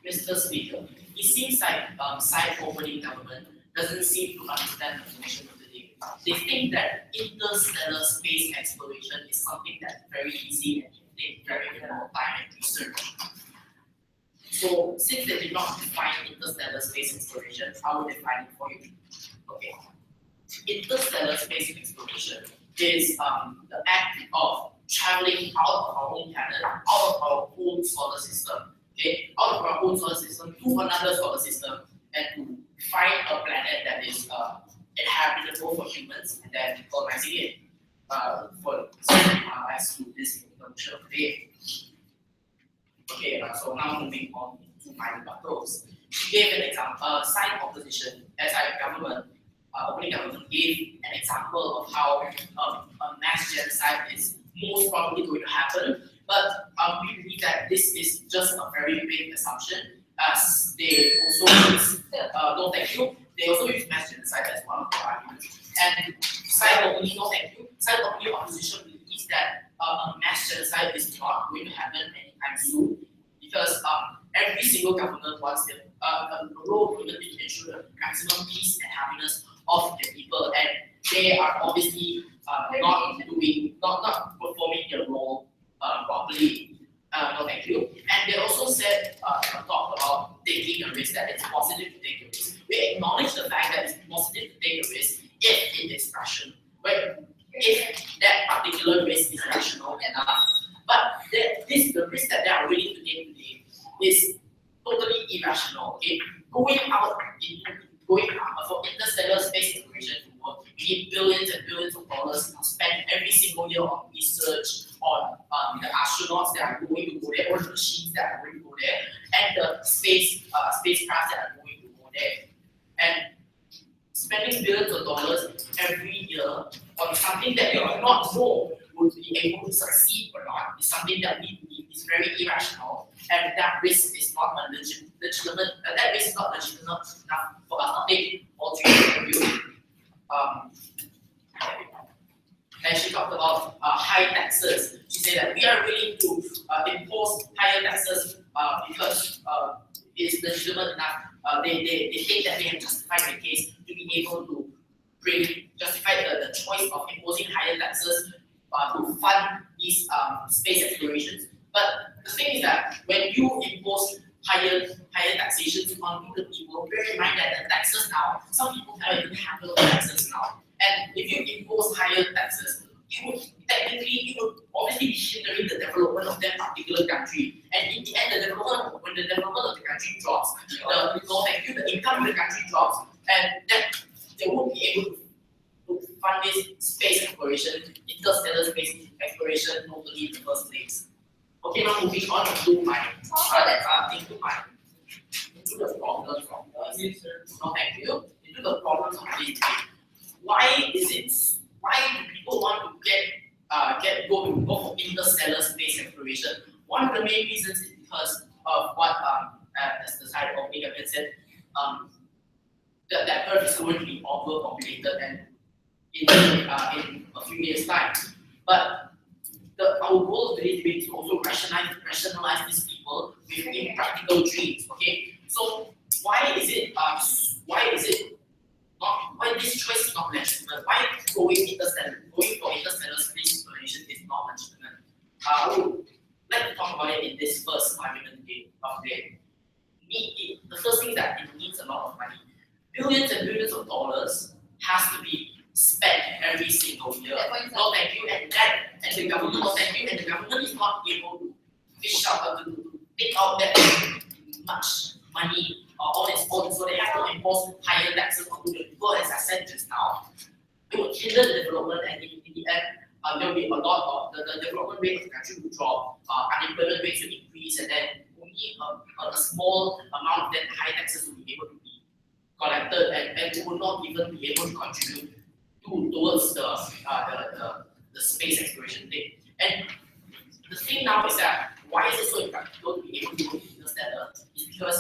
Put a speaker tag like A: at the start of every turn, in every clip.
A: Mr. Speaker, it seems like side-opening government doesn't seem to understand the mission of the day. They think that interstellar space exploration is something that's very easy and can take very little time and research. So, since they did not define interstellar space exploration, I will define it for you. Okay. Interstellar space exploration is the act of traveling out of our own planet, out of our own solar system, okay, out of our own solar system to another solar system, and to find a planet that is inhabitable for humans, and then colonizing it as to this notion of today. Okay, so now moving on to my rebuttals. She gave an example, side opposition, government. Opening government gave an example of how a mass genocide is most probably going to happen, but we believe that this is just a very big assumption, as they also use, no thank you, they also use mass genocide as one of the arguments. And side opening, no thank you, side opening opposition believes that a mass genocide is not going to happen anytime soon, because every single government wants their role to ensure the maximum peace and happiness of the people, and they are obviously not performing their role properly. No, thank you. And they also said, talked about taking a risk, that it's positive to take a risk. We acknowledge the fact that it's positive to take a risk if it is rational, if that particular risk is rational enough. But the risk that they are willing to take today is totally irrational. Okay, going out for interstellar space exploration to work, we need billions and billions of dollars spent every single year on research, on the astronauts that are going to go there, or the machines that are going to go there, and the spacecraft that are going to go there. And spending billions of dollars every year on something that you do not know would be able to succeed or not is something that we believe is very irrational, and that risk is not legitimate. That risk is not legitimate enough for us to take all three of you. And she talked about high taxes. She said that we are willing to impose higher taxes because it's legitimate enough. They think that they have justified the case to be able to justify the choice of imposing higher taxes to fund these space explorations. But the thing is that when you impose higher taxations on the people, bear in mind that the taxes now, some people cannot even handle the taxes now. And if you impose higher taxes, you would obviously be hindering the development of that particular country. And in the end, when the development of the country drops, the income of the country drops, and that they won't be able to fund this space exploration, interstellar space exploration, totally in the first place. Okay, now moving on to my into the problems of MIDP. Why do people want to go for interstellar space exploration? One of the main reasons is because of what as the side of Megan said, that Earth is going to be overpopulated and in a few years' time. But our goal of today's debate is also rationalize these people with impractical dreams. Okay, so why this choice is not legitimate? Why going for interstellar space exploration is not legitimate? I would like to talk about it in this first argument of the day. The first thing is that it needs a lot of money. Billions and billions of dollars has to be spent every single year. No thank you, and the government, no thank you, and the government is not able to fish out to take out that much money on its own, so they have to impose higher taxes on the people, as I said just now. It would hinder the development, and in the end, there will be a lot of the development rate of the country will drop, unemployment rates will increase, and then only a small amount of that high taxes will be able to be collected, and will not even be able to contribute towards the space exploration thing. And the thing now is that why is it so impractical to be able to go to interstellar? It's because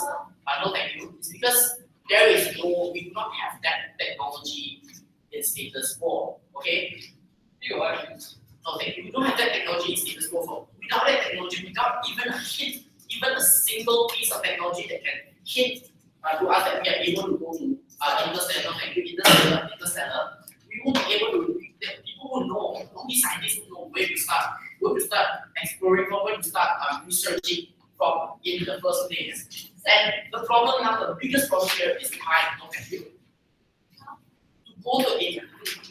A: no thank you. It's because we do not have that technology in status quo. Okay? No thank you. We don't have that technology in status quo. So without that technology, without even a hint given a single piece of technology that can hint to us that we are able to go to interstellar, we won't be able to, people will know, only scientists will know where to start exploring from, where to start researching from in the first place. And the problem now, the biggest problem here is time. No, thank you. To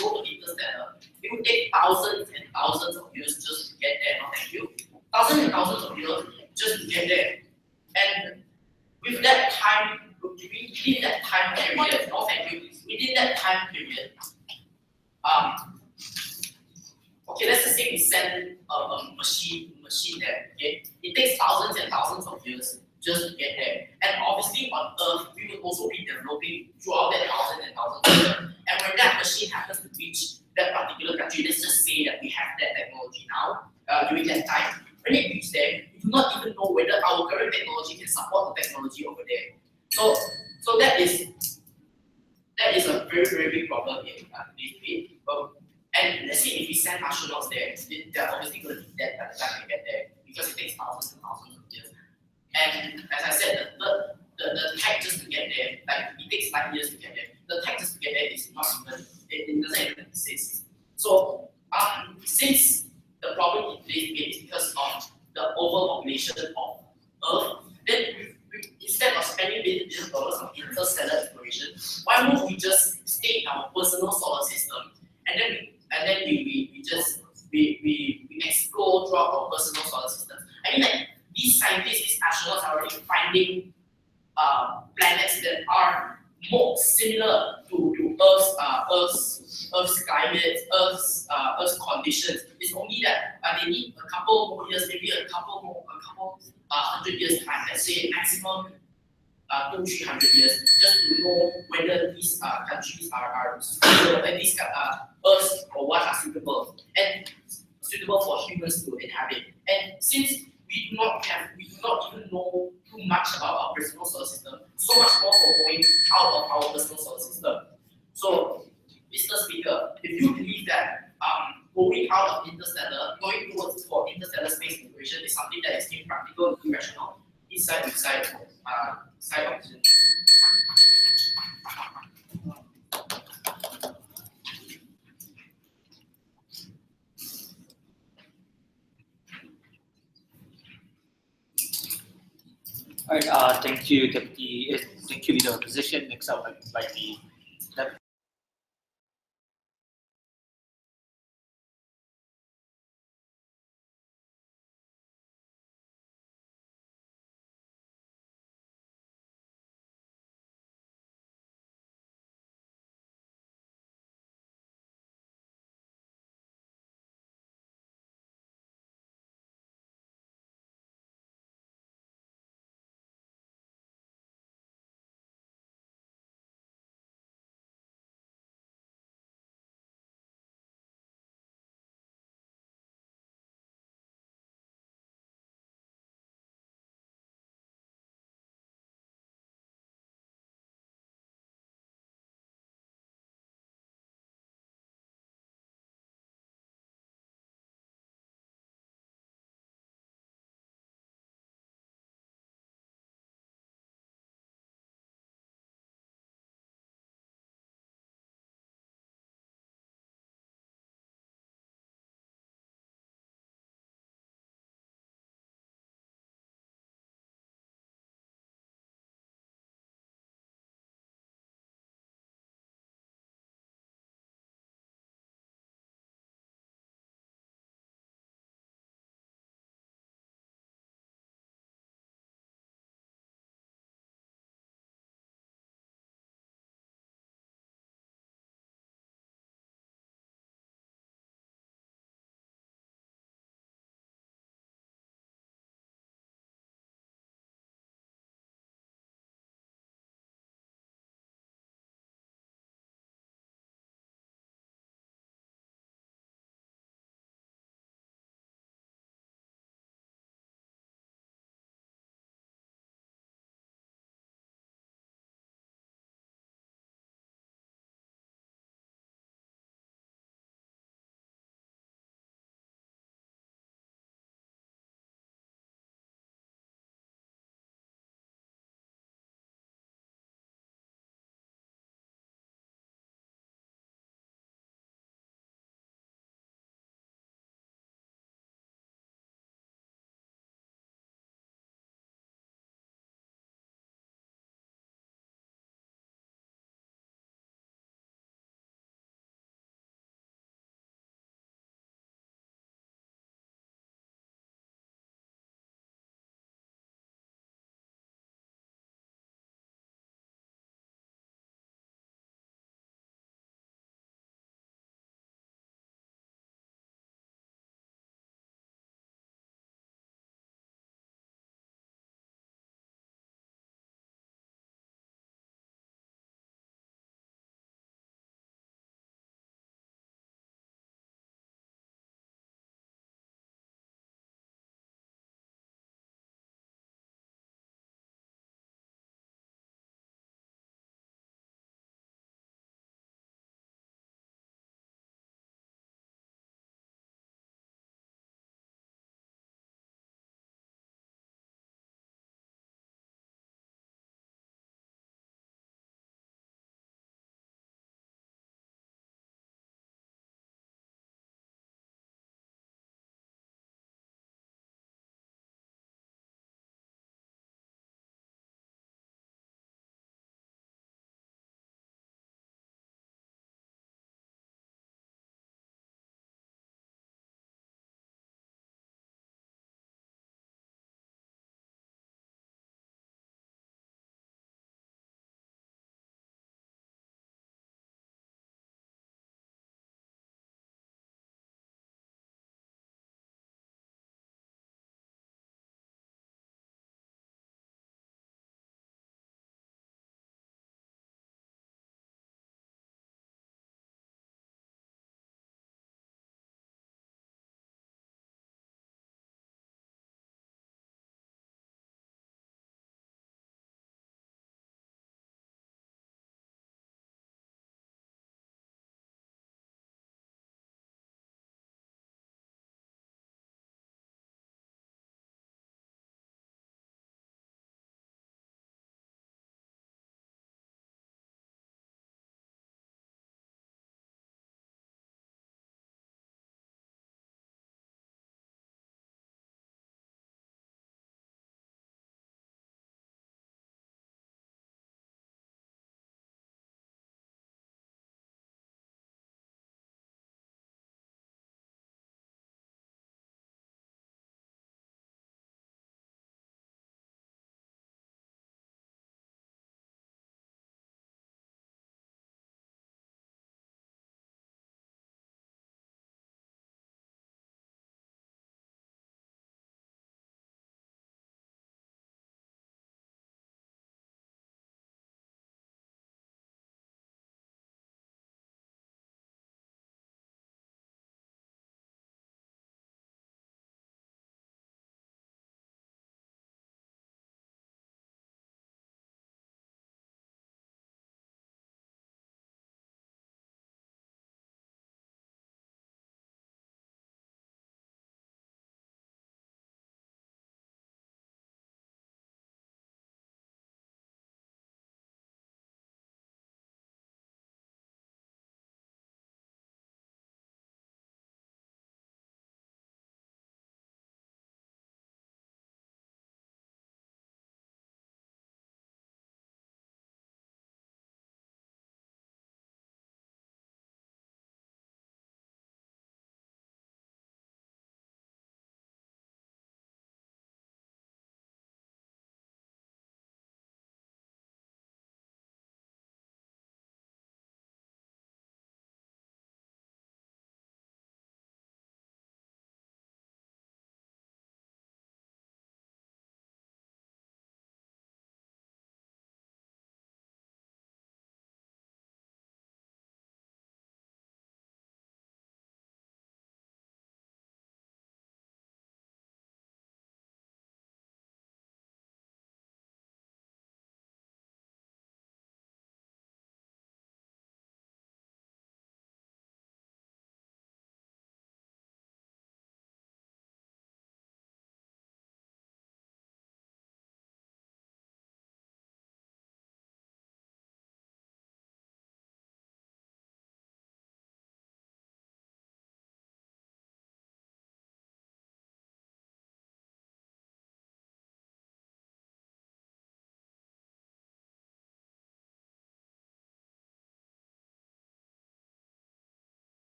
A: go to interstellar, it would take thousands and thousands of years just to get there. No, thank you. Thousands and thousands of years just to get there. And with that time, within that time period, no, thank you. Within that time period, okay, let's just say we send a machine there. Okay, it takes thousands and thousands of years just to get there. And obviously on Earth, we will also be developing throughout that thousands and thousands of years. And when that machine happens to reach that particular country, let's just say that we have that technology now during that time. When it reaches there, we do not even know whether our current technology can support the technology over there. So that is a very, very big problem in MIDP. And let's say if we send astronauts there, they're obviously going to be dead by the time they get there because it takes thousands and thousands of years. And as I said, the tech just to get there, like it takes 9 years to get there. The tech just to get there is not even, it doesn't even exist. So since the problem in MIDP is because of the overpopulation of Earth, then instead of spending billions of dollars on interstellar exploration, why won't we just stay in our personal solar system and then we just explore throughout our personal solar system? I mean, like these scientists, these astronauts are already finding planets that are more similar to Earth's climate, Earth's conditions. It's only that they need a couple more years, maybe a couple 100 years time. Let's say maximum 200-300 years, just to know whether these countries are suitable, and these Earths or what are suitable for humans to inhabit. And since we do not even know too much about our personal solar system, so much more for going out of our personal solar system. So, Mr. Speaker, if you believe that going out of interstellar, going towards for interstellar space exploration is something that is impractical and irrational, side option.
B: All right, thank you, Deputy. Thank you, Leader of Opposition. Next up, I'd like the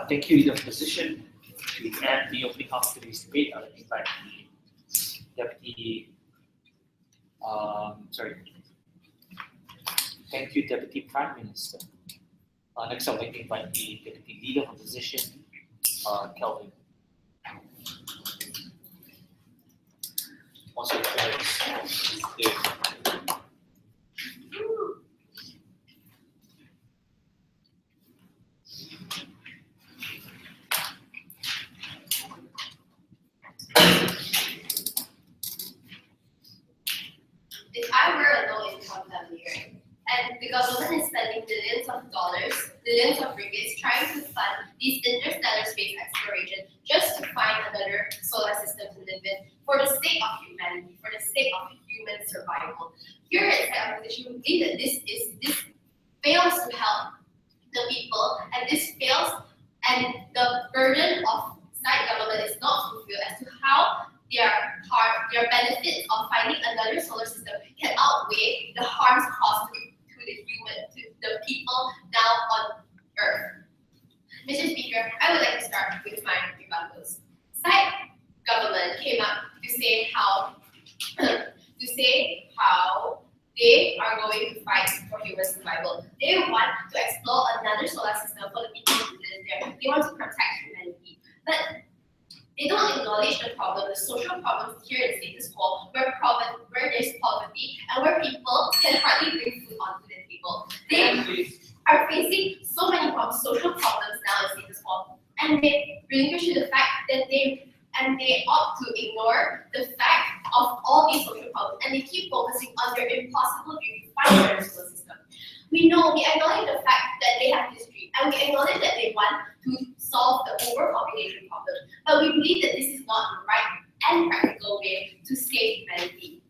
B: thank you, the position. To end the opening of today's debate, I'll invite the Deputy. Thank you, Deputy Prime Minister. Next, I'd like to invite the Deputy Leader of Opposition, Kelvin. Also,
C: if I were a low-income family, right, and the government is spending billions of dollars, billions of ringgits trying to fund these interstellar space exploration just to find another solar system to live in for the sake of humanity, for the sake of human survival. Here at Opposition, we believe that this fails to help the people, and this fails, and the burden of state government is not fulfilled as to how their benefits of finding another solar system can outweigh the harms caused to the people now on Earth. Mr. Speaker, I would like to start with my rebuttals. Side government came up to say how they are going to fight for human survival. They want to explore another solar system for the people who live there. They want to protect humanity, but they don't acknowledge the problem, the social problems here in status quo, where there's poverty and where people can hardly bring food onto the table. They are facing so many problems, social problems now in status quo, and they relinquish the fact that they opt to ignore the fact of all these social problems, and they keep focusing on their impossible dream to find a better solar system. We acknowledge the fact that they have this dream, and we acknowledge that they want to solve the overpopulation problem, but we believe that this is not the right and practical way to save humanity.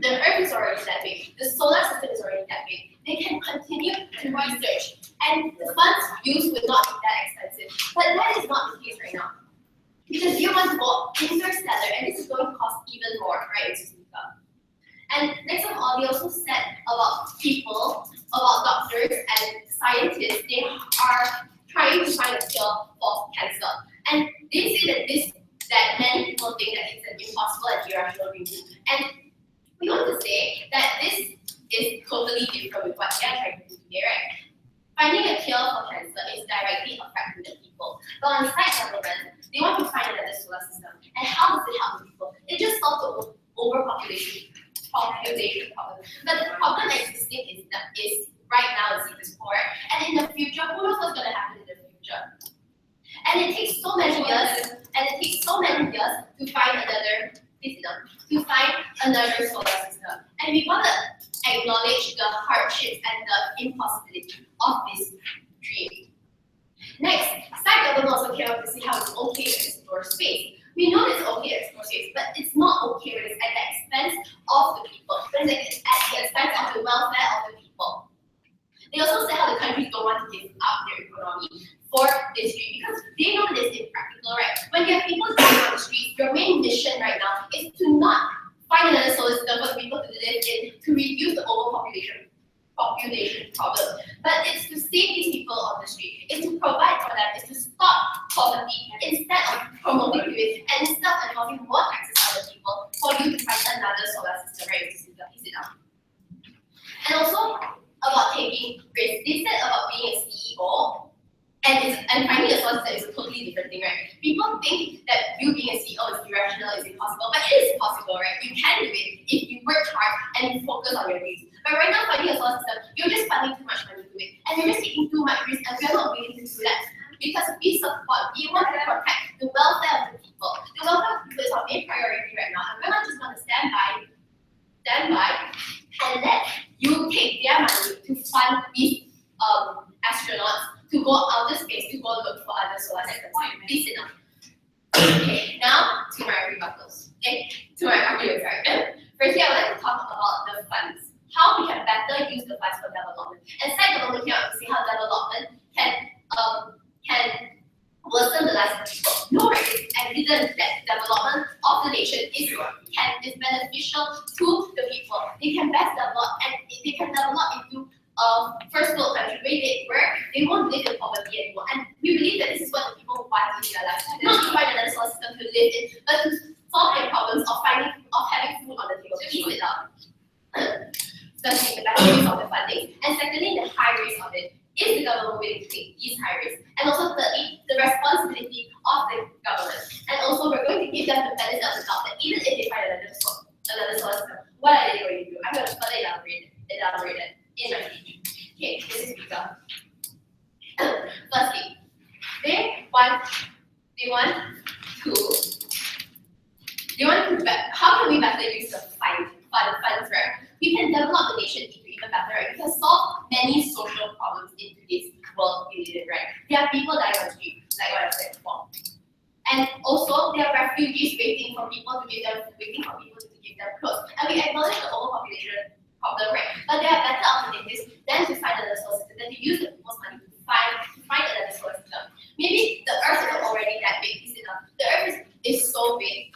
C: The Earth is already that big, the solar system is already that big. They can continue to research, and the funds used would not be that expensive, but that is not the case right now. Because you want to go interstellar, and this is going to cost even more, right? And next of all, they also said about people, about doctors and scientists, they are trying to find a cure for cancer. And they say that many people think that it's an impossible and irrational reason. And we want to say that this is totally different with what they are trying to do today, right? Finding a cure for cancer is directly affecting the people. But on side government, they want to find another solar system. And how does it help the people? It just solves the overpopulation problem. But the problem existing is right now in status quo, and in the future, who knows what's going to happen in the future? And it takes so many years, to find another solar system. And we want to acknowledge the hardships and the impossibility of this dream. Next, side government also came up to see how it's okay to explore space. We know it's okay to explore space, but it's not okay when it's at the expense of the people, when it's at the expense of the welfare of the people. They also said how the countries don't want to give up their economy for this dream because they know that it's impractical, right? When you have people dying on the streets, your main mission right now is to not find another solar system for people to live in, to reduce the overpopulation problem. But it's to save these people on the street, it's to provide for them, it's to stop poverty instead of promoting it, and instead of enforcing more taxes on the people for you to find another solar system, right? And also about taking risks. They said about being a CEO and finding a solar system is a totally different thing, right? People think that you being a CEO is irrational, is impossible, but it is possible, right? You can do it if you work hard and you focus on your dreams. But right now, finding a solar system, you're just funding too much money to it, and you're just taking too much risk, and we're not willing to do that because we want to protect the welfare of the people. The welfare of the people is our main priority right now, and we're not just going to stand by and let you take their money to fund these astronauts to go out of space to go look for other solar systems. Please sit down. Okay, now to my rebuttals. To my arguments, right? Firstly, I would like to talk about the funds. How we can better use the funds for development. And side government came out to see how development can worsen the lives of people. No, right? It's evident that development of the nation is beneficial to the people. They can best develop and they can develop into first world country where they won't live in poverty anymore. And we believe that this is what the people want in their lives. Not to find another solar system to live in, but to solve their problems of having food on the table. Eat without. Firstly, the better use of the funding, and secondly, the high risk of it. Is the government willing to take these high risks? And also thirdly, the responsibility of the government. And also, we're going to give them the benefit of the doubt that even if they find another solar system, what are they going to do? I'm going to further elaborate it in my speech. Okay, this is Vika. Firstly, they want to how can we better use the funds, right? We can develop the nation into even better, right? We can solve many social problems in today's world we live in, right? There are people dying on the street, like what I said before. And also, there are refugees waiting for people to give them clothes. And we acknowledge the overpopulation problem, right? But there are better alternatives than to find another source system, than to use the people's money to find another source system. Maybe the earth is already that big, is enough. The earth is so big.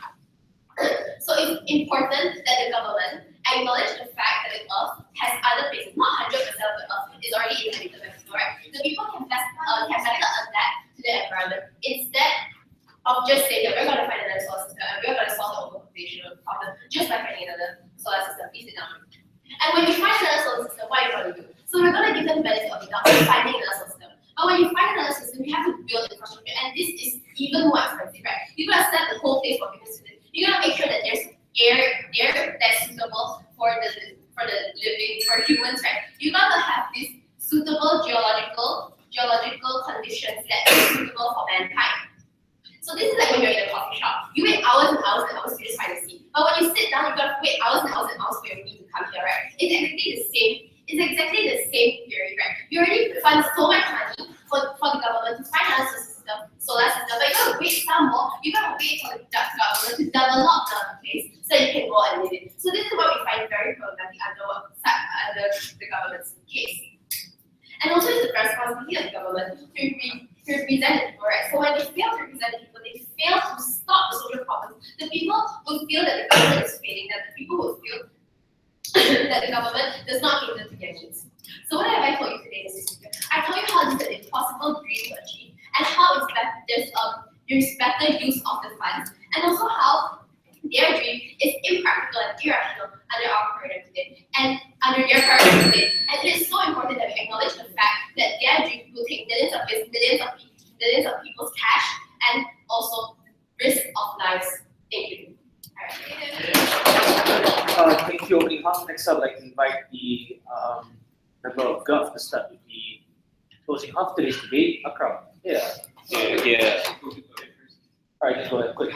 C: So it's important that the government acknowledge the fact that the earth has other places. Not 100% of the earth is already inhabited by people, right? The people can better adapt to the environment instead of just saying that we're going to find another solar system and we're going to solve the overpopulation problem just by finding another solar system. Is enough. And when you find another solar system, what are you going to do? So we're going to give them the benefit of the doubt by finding another solar system. But when you find another system, you have to build infrastructure, and this is even more expensive, right? You're going to set the whole place for people to live. You're going to make sure that there's air that's suitable for the living, for humans, right? You're going to have these suitable geological conditions that are suitable for mankind. So this is like when you're in a coffee shop. You wait hours and hours and hours to just find a seat. But when you sit down, you've got to wait hours and hours and hours for your meat to come here, right? It's exactly the same theory, right? You already fund so much money for the government to find another solar system, but you gotta wait some more. You gotta wait for the government to develop the place so you can go and live it. So this is what we find very problematic under the government's case. And also it's the responsibility of the government to represent the people, right? So when they fail to represent the people, they fail to stop the social problems. The people will feel that the government is failing, that the people will feel that the government does not cater to their needs. So what have I told you today, Mr. Speaker? I told you how this is an impossible dream to achieve, and how there's better use of the funds, and also how their dream is impractical and irrational under our paradigm today, and under their paradigm today. And it is so important that we acknowledge the fact that their dream will take millions of people's cash and also risk of lives. Thank you.
B: Thank you, opening half. Next up, I'd like to invite the member of GOV to start with the closing half of today's debate. Akram. Yeah. All right, go ahead, quick.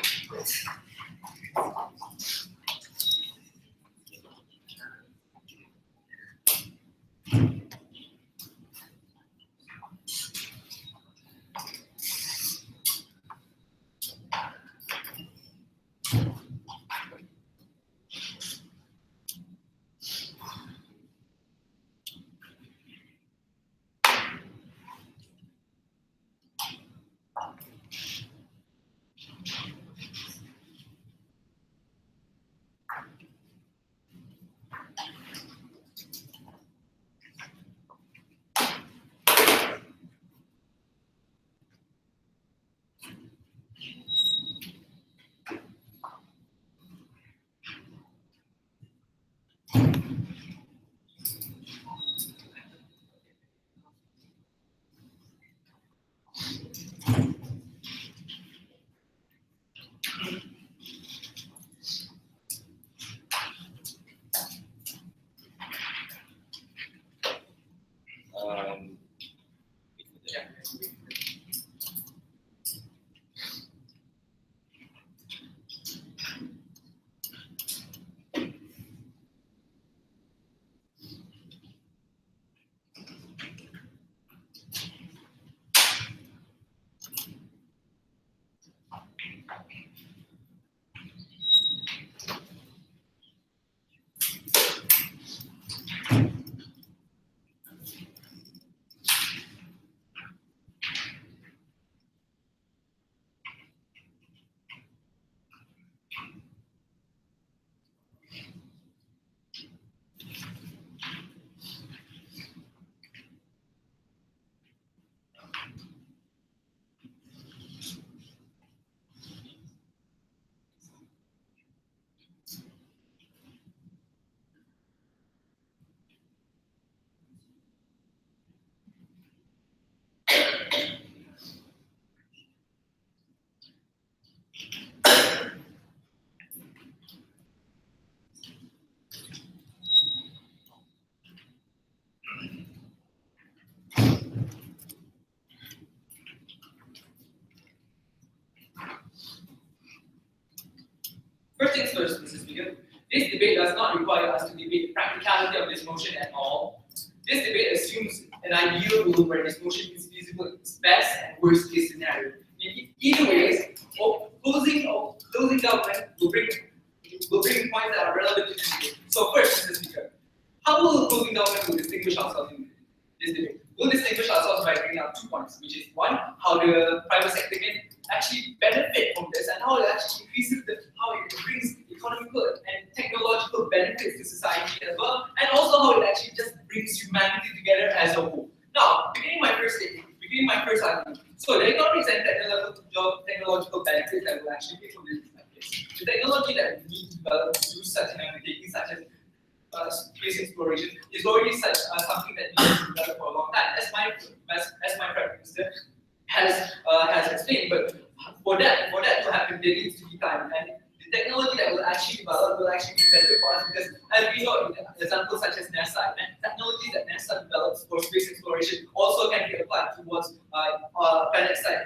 D: First things first, Mr. Speaker, this debate does not require us to debate the practicality of this motion at all. This debate assumes an ideal world where this motion is feasible in its best and worst case scenario. In either ways, closing government will bring points that are relevant to this debate. So first, Mr. Speaker, how will closing government distinguish ourselves in this debate? We'll distinguish ourselves by bringing up 2 points, which is one, how the private sector can actually benefit from this, and how it actually increases how it brings economical and technological benefits to society as well, and also how it actually just brings humanity together as a whole. Now, beginning my first argument. So the economics and technological benefits that will actually be from this is like this. The technology that we need to develop to do such an undertaking, such as space exploration, is already something that we have developed for a long time, as my Prime Minister has explained. But for that to happen, there needs to be time, and the technology that will actually develop will actually be better for us, because as we know, examples such as NASA, and technology that NASA develops for space exploration also can be applied towards planet side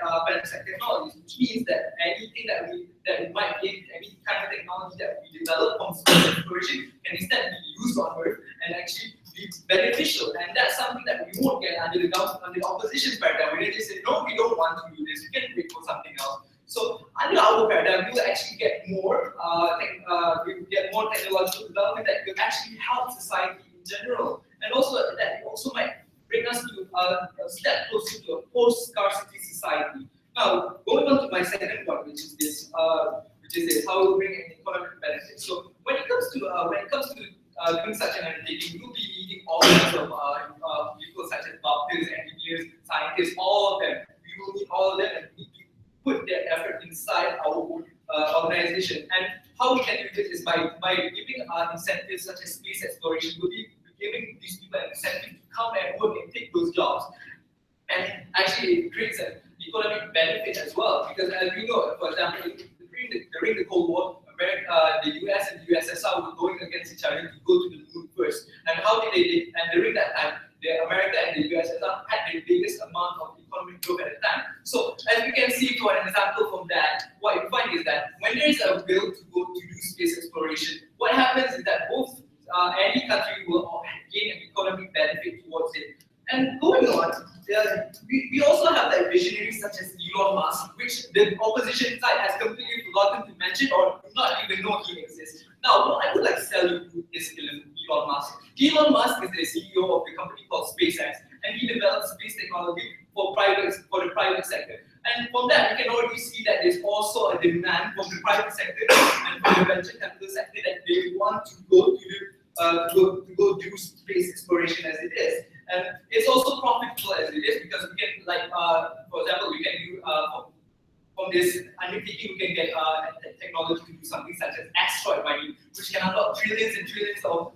D: technologies, which means that anything that we might get, any kind of technology that we develop from space exploration can instead be used on Earth and actually be beneficial. And that's something that we won't get under the opposition paradigm, where they just say, no, we don't want to do this, we can wait for something else. So under our paradigm, we will actually get more technological development that will actually help society in general, and also that also might bring us to a step closer to a post-scarcity society. Now, going on to my second point, which is this, how we will bring an economic benefit. So when it comes to doing such an undertaking, we will be needing all kinds of people such as doctors, engineers, scientists, all of them. We will need all of them, and we need to put their effort inside our own organization. And how we can do this is by giving incentives such as space exploration. We'll be giving these people an incentive to come and work and take those jobs. And actually it creates an economic benefit as well, because as we know, for example, during the Cold War, the US and the USSR were going against each other to go to the moon first. And how did they do? And during that time, America and the USSR had the biggest amount of economic growth at the time. So as we can see, for an example from that, what you find is that when there is a will to go to do space exploration, what happens is that both any country will gain an economic benefit towards it. And going on, we also have like visionaries such as Elon Musk, which the opposition side has completely forgotten to mention or do not even know he exists. Now, what I would like to tell you is Elon Musk. Elon Musk is the CEO of the company called SpaceX, and he develops space technology for the private sector. And from that, we can already see that there's also a demand from the private sector and from the venture capital sector that they want to go do space exploration as it is. And it's also profitable as it is, because we can, like, for example, we can do from this undertaking, we can get technology to do something such as asteroid mining, which can unlock trillions and trillions of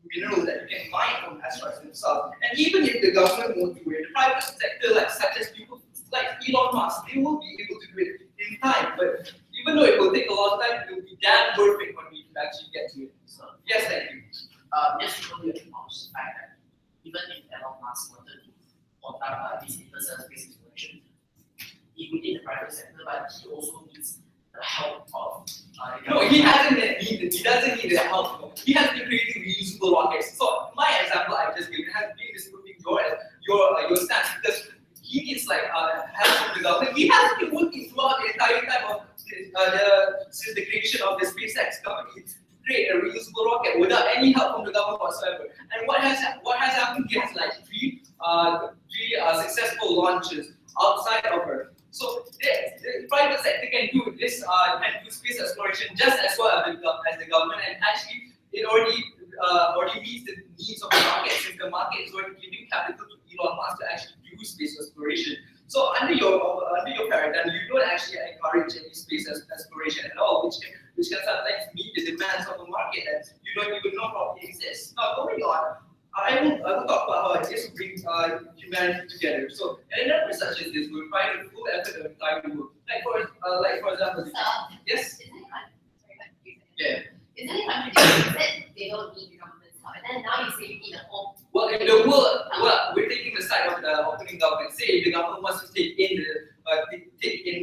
D: minerals that you can mine from asteroids themselves. And even if the government won't do it, the private sector, such as people like Elon Musk, they will be able to do it in time. But even though it will take a long time, it will be damn worth it when we actually get to it. So yes, thank you.
A: Yes, we will acknowledge the fact that even if Elon Musk wanted to conduct this interstellar space exploration, he would need the private sector, but he also needs the help of
D: no, he doesn't need the help. He has been creating reusable rockets. So my example I just given has been disproving your stance, because he needs like help from the government. He has been working throughout the entire time of since the creation of the SpaceX company to create a reusable rocket without any help from the government whatsoever. And what has happened? He has like three successful launches outside of Earth. So the private sector can do this, can do space exploration just as well as the government, and actually it already meets the needs of the market, since the market is already giving capital to Elon Musk to actually do space exploration. So under your paradigm, you don't actually encourage any space exploration at all, which can sometimes meet the demands of the market that you don't even know probably exists. Now going on, I will talk about how I just bring humanity together. So in an effort such as this, we're trying to full effort of the entire world. Like for example, yes. Yeah.
C: Isn't it contradictory that they don't need the government's help, and then now you say you need a whole?
D: Well, in the world, we're taking the side of the opening government. Say if the government wants to take in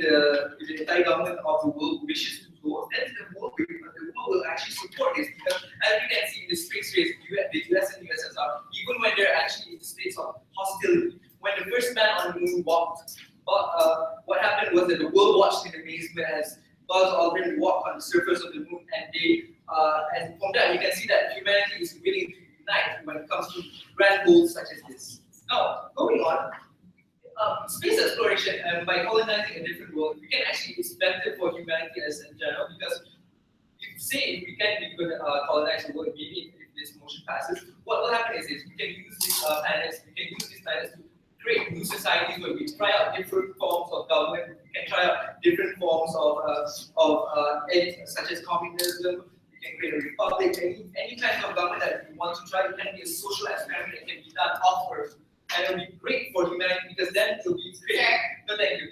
D: if the entire government of the world wishes to go, then the world will actually support this, because as we can see in the space race, the US and USSR, even when they're actually in states of hostility, when the first man on the moon walked, what happened was that the world watched in amazement as Buzz Aldrin walked on the surface of the moon, and from that we can see that humanity is willing to unite when it comes to grand goals such as this. Now, going on, space exploration by colonizing a different world, we can actually, it's better for humanity as in general, because if we can colonize the world, maybe if this motion passes, what will happen is we can use these planets, to create new societies where we try out different forms of government, we can try out different forms of such as communism, we can create a republic, any kind of government that we want to try. It can be a social experiment that can be done off Earth. And it will be great for humanity, because then it will be creating, no thank you.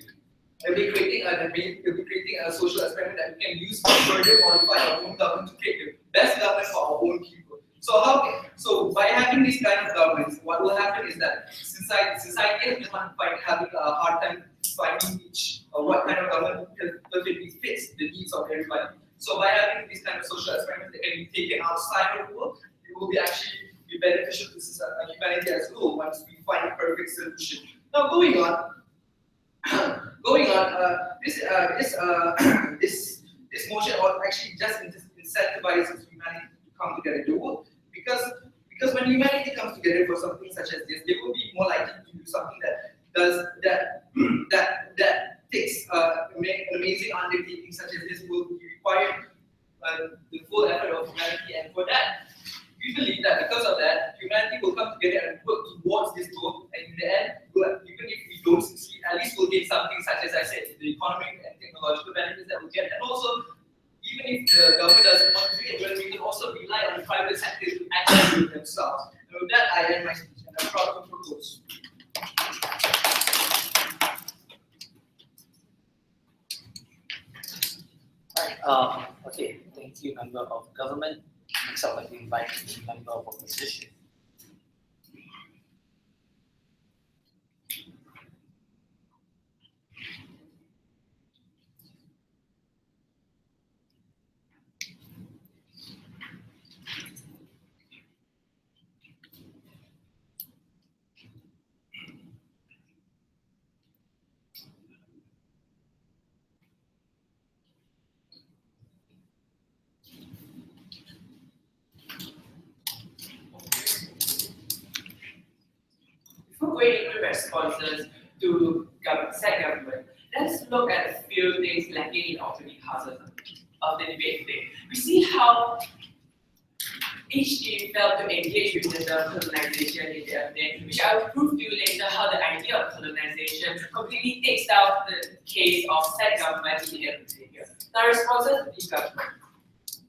D: It will be creating a social experiment that we can use to further modify our own government to create the best government for our own people. So by having these kind of governments, what will happen is that society has been having a hard time finding what kind of government perfectly fits the needs of everybody. So by having these kind of social experiments that can be taken outside of the world, it will be actually be beneficial to humanity as a whole once we find a perfect solution. Now going on, this motion actually just incentivizes humanity to come together. The world, because when humanity comes together for something such as this, they will be more likely to do something that takes an amazing undertaking such as this will require the full effort of humanity, and for that, we believe that because of that, humanity will come together and work towards this goal, and in the end, even if we don't succeed, at least we'll get something such as I said, the economic and technological benefits that we'll get, and also, even if the government doesn't want to do it, well, we can also rely on the private sector to actually do it themselves. And with that, I end my speech, and I'm proud to propose.
B: Right. Okay. Thank you, member of government. Next, I'd like to invite the member of opposition.
A: Going into responses to set government, let's look at a few things lacking in alternate causes of the debate today. We see how each team failed to engage with the colonization in the update, which I will prove to you later how the idea of colonization completely takes down the case of set government in the update. Now, responses to this government.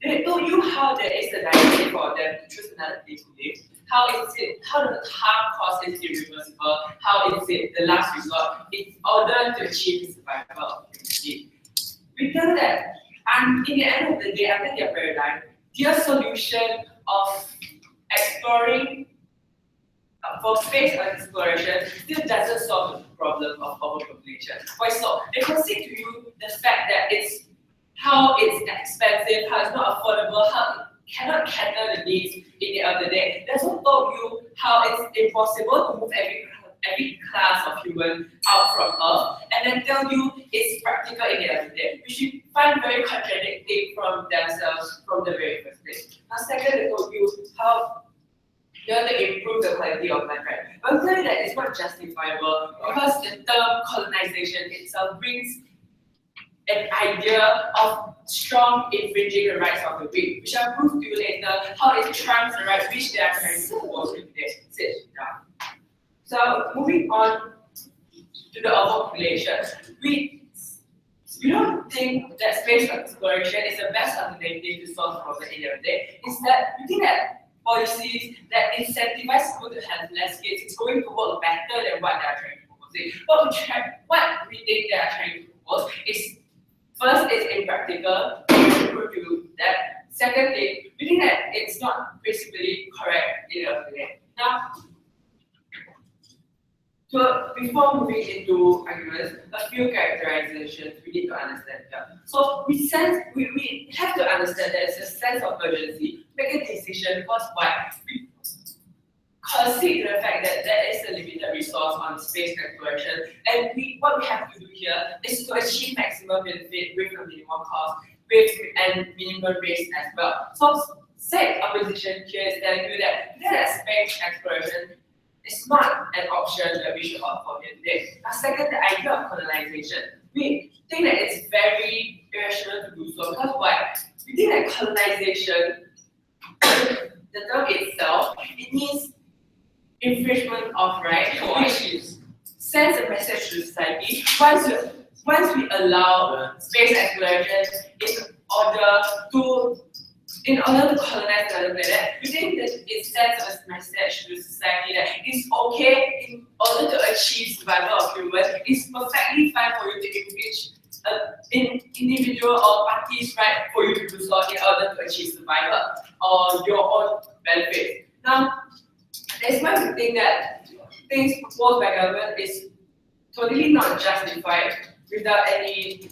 A: They told you how there is a dynamic for them to choose another place to live. How the harm cost is irreversible? How is it the last resort in order to achieve the survival of humanity? We tell that, and in the end of the day, after their paradigm, their solution of exploring for space exploration still doesn't solve the problem of overpopulation. Why so? They concede to you the fact that it's expensive, how it's not affordable, how it cannot cater the needs in the end of the day. They also told you how it's impossible to move every class of human out from Earth, and then tell you it's practical in the end of the day, which you find very contradicting from themselves from the very first place. Now, second, they told you how they want to improve the quality of life, right? But clearly that is not justifiable because the term colonization itself brings an idea of strong infringing the rights of the weak, which I'll prove to you later how it trumps the rights which they are trying to propose in this sit down. So moving on to the overpopulation, we don't think that space exploration is the best alternative to solve the problem in the end of the day. Instead, we think that policies that incentivize people to have less kids is going to work better than what they are trying to propose. What we think they are trying to propose is, first, it's impractical, to prove to you that. Secondly, we think that it's not principally correct in the end of the day. Now, before moving into arguments, a
E: few characterizations we need to understand here. So we have to understand that it's a sense of urgency, make a decision because why? We concede to the fact that there is a limited resource on space exploration, and what we have to do here is to achieve maximum benefit with a minimum cost, and minimum risk as well. So said opposition here is telling you that space exploration is not an option that we should opt for here today. Now, second, the idea of colonization. We think that it's very irrational to do so because why? We think that colonization, the term itself, it means infringement of rights, which sends a message to society. Once we allow space exploration in order to colonize another planet, we think that it sends a message to society that it's okay in order to achieve survival of humans. It's perfectly fine for you to infringe an individual or party's right for you to do so in order to achieve survival or your own benefit. Now, that's why we think that things proposed by government is totally not justified without any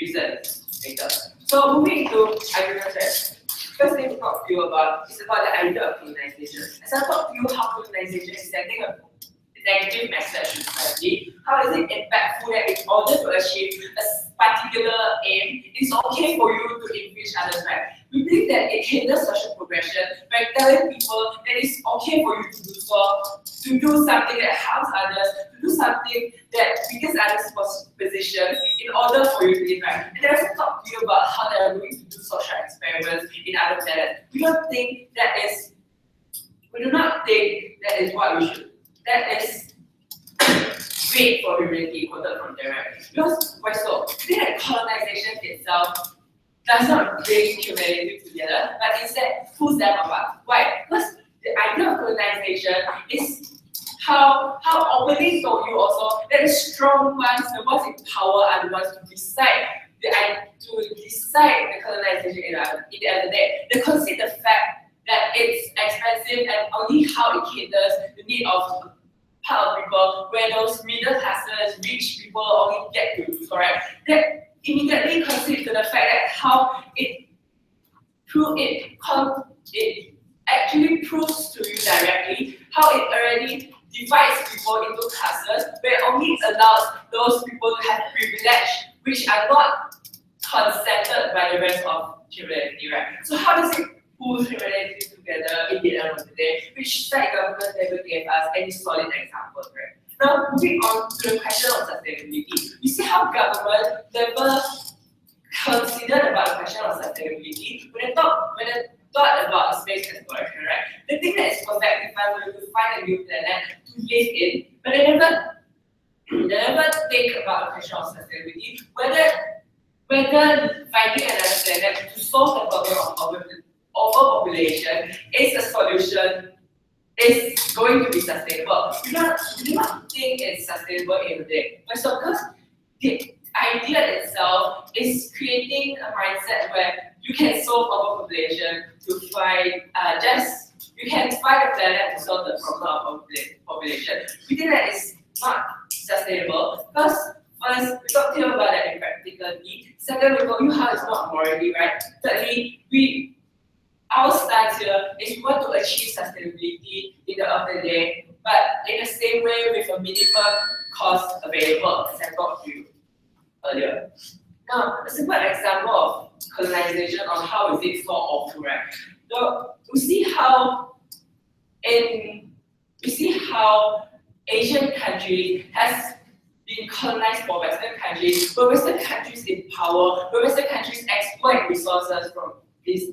E: reasons later. So moving to arguments, first thing to talk to you about is about the idea of colonization. As I talk to you how colonization is sending a negative message to society, how is it impactful that in order to achieve a particular aim, it's okay for you to infringe others' rights. We believe that it hinders social progression by telling people that it's okay for you to do so, to do something that harms others, to do something that weakens others' position in order for you to live right. And then I also talk to you about how they are going to do social experiments in other planets. We do not think that is what we should. That is great for humanity, quoted from there, right? Because why so? I think that colonization itself does not bring humanity together, but instead pulls them apart. Why? Because the idea of colonization is how openly told you also that the strong ones, the ones in power, are the ones to decide the colonization in the end of the day. They consider the fact that it's expensive and only how it caters the need of part of people, where those middle classes, rich people only get to do so, right? They immediately concede to the fact that how it actually proves to you directly how it already divides people into classes, where it only allows those people to have privilege, which are not consented by the rest of humanity, right? So how does it pull humanity together in the end of the day, which side government never gave us any solid examples, right? Now, moving on to the question of sustainability, you see how government never considered about the question of sustainability when they thought about space exploration, right? They think that it's perfectly fine for you to find a new planet to live in, but they never think about the question of sustainability, whether finding another planet to solve the problem of overpopulation is a solution, is going to be sustainable. We do not think it's sustainable in the day. But so because the idea itself is creating a mindset where you can solve overpopulation to find you can find a planet to solve the problem of population. We think that is not sustainable because first, we talked to you about that in practicality. Second, we told you how it's not morally right. Thirdly, our stance here is we want to achieve sustainability in the end of the day, but in the same way with a minimum cost available, as I talked to you earlier. Now, a simple example of colonization on how is it so awful, right? So we see how Asian countries has been colonized for Western countries, but Western countries in power, but Western countries exploit resources from these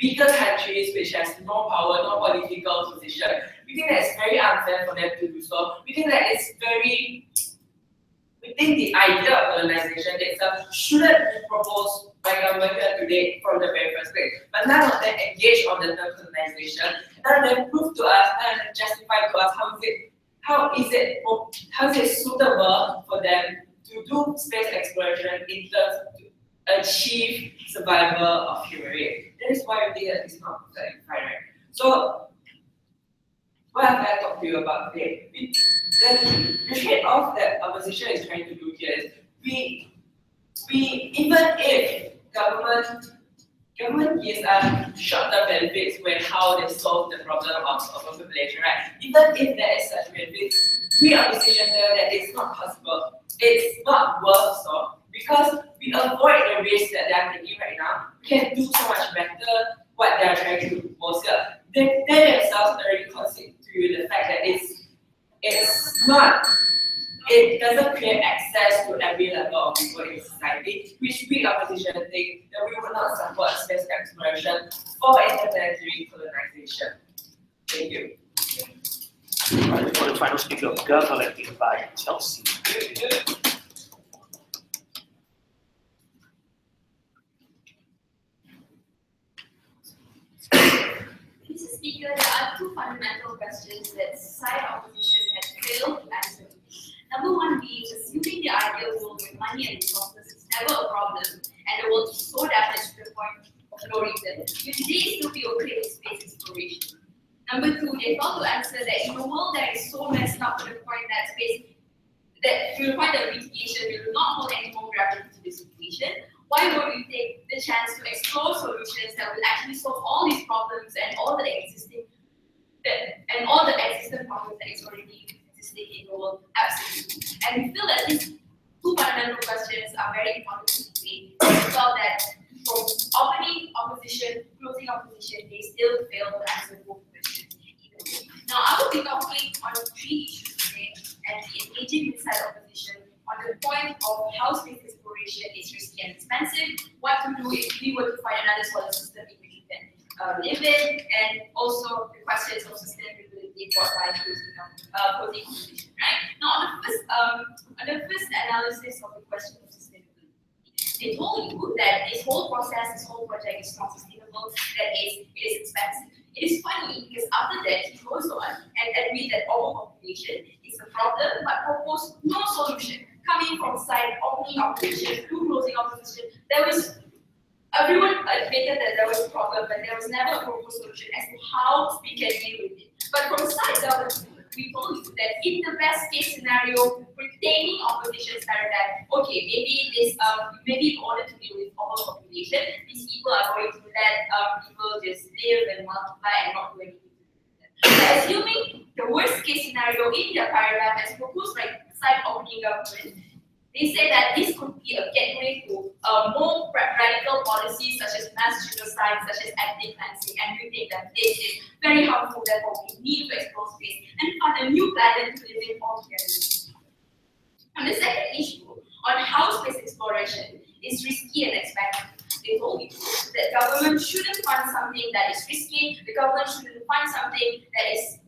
E: weaker countries which has no power, no political position. We think that it's very unfair for them to do so. We think the idea of colonization itself shouldn't be proposed by government here today from the very first place. But none of them engage on the term colonization. None of them prove to us, none of them justify to us how is it suitable for them to do space exploration in terms to achieve survival of human race. That is why we think that it's not perfectly fine, right? So, what have I talked to you about today? the trade-off that opposition is trying to do here is we even if government gives short-term benefits when how they solve the problem of overpopulation, right? Even if there is such benefits, we opposition know that it's not possible. It's not worth so because we avoid the risk that they are taking right now. We can do so much better what they are trying to propose here. They themselves already concede to you the fact that it doesn't create access to every level of people in society, which we opposition think that we will not support space exploration for interplanetary colonization. Thank you.
B: Right, for the final speaker of government, I invite Chelsea.
C: Mr. Speaker, there are two fundamental questions that side opposition has failed to answer. Number one being, assuming the ideal world with money and resources is never a problem, and the world is so damaged to the point of no reason, will today still be okay with space exploration? Number two, they failed to answer that in a world that is so messed up to the point that mitigation will not hold any more gravity to the situation, why won't we take the chance to explore solutions that will actually solve all these problems and all the existing problems that is already existing in the world? Absolutely. And we feel that these two fundamental questions are very important to debate. We felt that from opening opposition, closing opposition, they still fail to answer both questions. Now, I will be talking on three issues today and be engaging with side opposition on the point of how space exploration is risky and expensive, what to do if we were to find another solar system in which we can live in, and also the questions of sustainability brought by closing opposition. Right? Now, on the first analysis of the question of sustainability, they told you that this whole process, this whole project is not sustainable, that it is expensive. It is funny because after that, he goes on and admit that overpopulation is a problem, but proposed no solution. Coming from side opening opposition to closing opposition, everyone admitted that there was a problem, but there was never a proposed solution as to how we can deal with it. But from side government, we told you that in the best case scenario, retaining opposition's paradigm, okay, maybe in order to deal with overpopulation, these people are going to let people just live and multiply and not do anything. But assuming the worst case scenario in their paradigm as proposed by side opening government, they say that this could be a gateway to more radical policies such as mass genocide, such as ethnic cleansing, and we think that this is very harmful, therefore we need to explore space and find a new planet to live in altogether. On the second issue, on how space exploration is risky and expensive, they told you that government shouldn't fund something that is risky, the government shouldn't fund something that is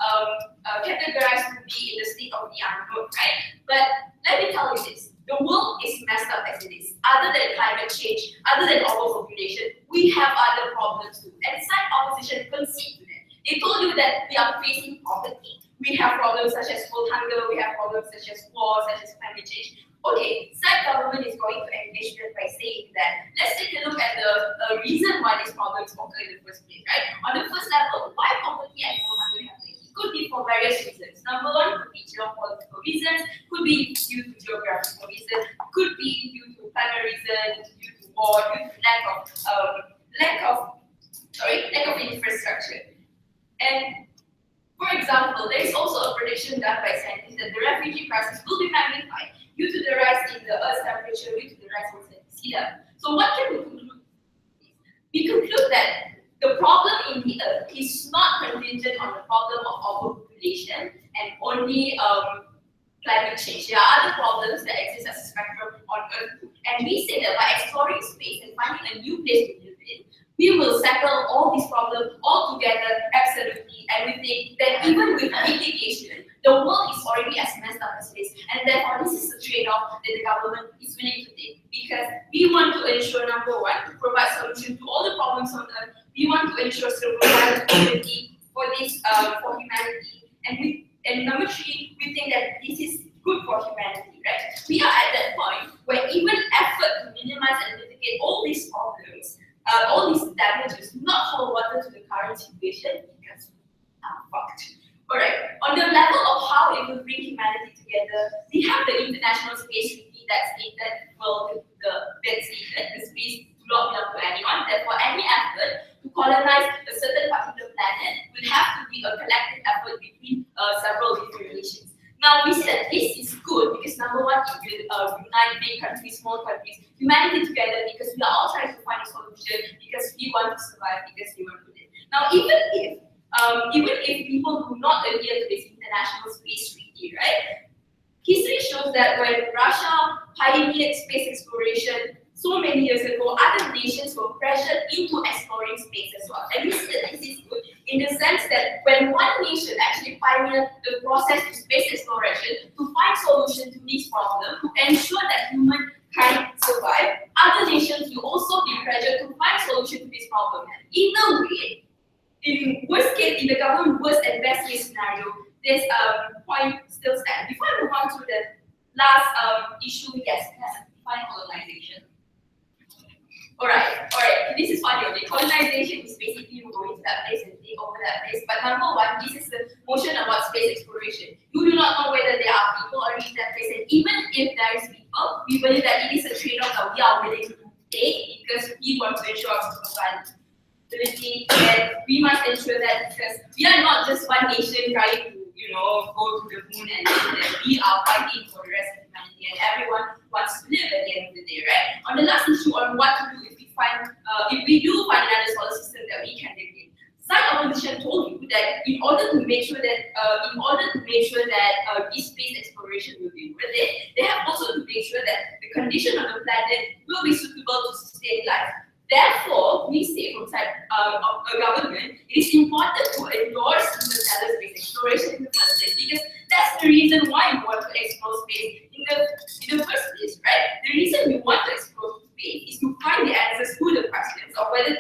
C: categorized to be in the state of the unknown, right? But let me tell you this. The world is messed up as it is. Other than climate change, other than overpopulation, we have other problems too. And side opposition concede to that. They told you that we are facing poverty. We have problems such as world hunger, we have problems such as war, such as climate change. Okay, side government is going to engage them by saying that let's take a look at the reason why these problems occur in the first place, right? On the first level, why poverty and world hunger happen? Could be for various reasons. Number one could be geopolitical reasons, could be due to geographical reasons, could be due to climate reasons, due to war, due to lack of infrastructure. And for example, there is also a prediction done by scientists that the refugee crisis will be magnified due to the rise in the Earth's temperature, due to the rise in the sea level. So what can we conclude? We conclude that the problem in the Earth is not contingent on the problem of overpopulation and only climate change. There are other problems that exist as a spectrum on Earth too. And we say that by exploring space and finding a new place to live in, we will settle all these problems all together absolutely. And we think that even with mitigation, the world is already as messed up as it is. And therefore, this is a trade-off that the government is willing to take. Because we want to ensure, number one, to provide solutions to all the problems on Earth. We want to ensure survivability for humanity, and number three, we think that this is good for humanity, right? We are at that point where even effort to minimize and mitigate all these problems, all these damages, not hold water to the current situation because we are fucked. Alright, on the level of how it will bring humanity we have the International Space Treaty that stated, well, that stated the space do not belong to anyone. Therefore, any effort to colonize a certain particular planet will have to be a collective effort between several different nations. Now, we see that this is good because number one, it will unite big countries, small countries, humanity together, because we are all trying to find a solution because we want to survive, because we want to live. Now, even if people do not adhere to this International Space Treaty, right? History shows that when Russia pioneered space exploration so many years ago, other nations were pressured into exploring space as well. And we see that this is good in the sense that when one nation actually pioneered the process of space exploration to find solutions to this problem, to ensure that humankind survive, other nations will also be pressured to find solutions to this problem. Either way, in worst case, in the government worst and best case scenario, this point still stands. Before I move on to the last issue, yes, define colonization. Alright, this is funny, okay? Colonization is basically you go into that place and take over that place. But number one, this is the motion about space exploration. You do not know whether there are people already in that place, and even if there is people, we believe that it is a trade-off that we are willing to take because we want to ensure our survivability, and we must ensure that because we are not just one nation trying to, go to the moon and we are fighting for the rest of humanity, and everyone wants to live at the end of the day, right? On the last issue on what to do if we do find another solar system that we can live in, some opposition told you that in order to make sure that this space exploration will be worth it, they have also to make sure that the condition of the planet will be suitable to sustain life. Therefore, we say from side of a government, it is important to endorse interstellar space exploration in the first place, because that's the reason why we want to explore space in the first place, right? The reason we want to explore space is to find the answers to the questions of whether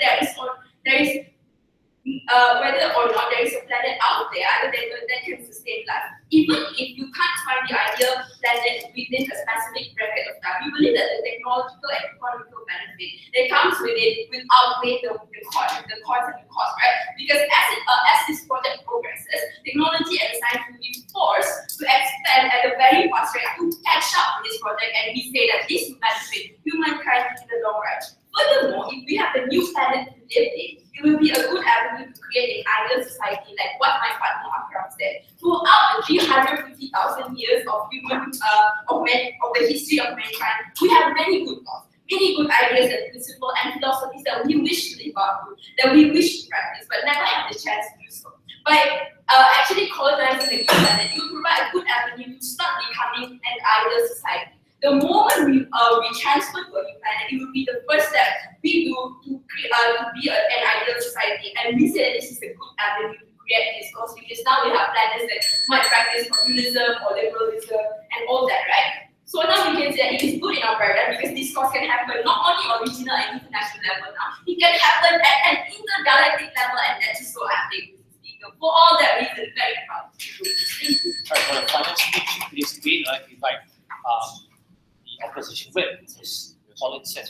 C: whether or not there is a planet out there that can sustain life. Even if you can't find the ideal planet within a specific bracket of time, we believe that the technological and economical benefit that comes with it will outweigh the cons and the cost, right? Because as this project progresses, technology and science will be forced to expand at a very fast rate to catch up with this project, and we say that this will benefit humankind in the long run. Furthermore, if we have a new planet to live in, it will be a good avenue to create an ideal society, like what my partner Akram said. Throughout the 350,000 years of the history of mankind, we have many good thoughts, many good ideas and principles and philosophies that we wish to live up to, that we wish to practice, but never have the chance to do so. By actually colonizing the new planet, you provide a good avenue to start becoming an ideal society. The moment we transfer to a new planet, it will be the first step we do to be an ideal society. And we say that this is a good avenue to create discourse, because now we have planets that might practice communism or liberalism and all that, right? So now we can say that it is good in our paradigm because discourse can happen not only on regional and international level now, it can happen at an intergalactic level, and that is so epic. For all that reason, very proud. Thank you.
B: Alright, for the final speech, please wait, I invite the opposition whip, Ms. Colin said.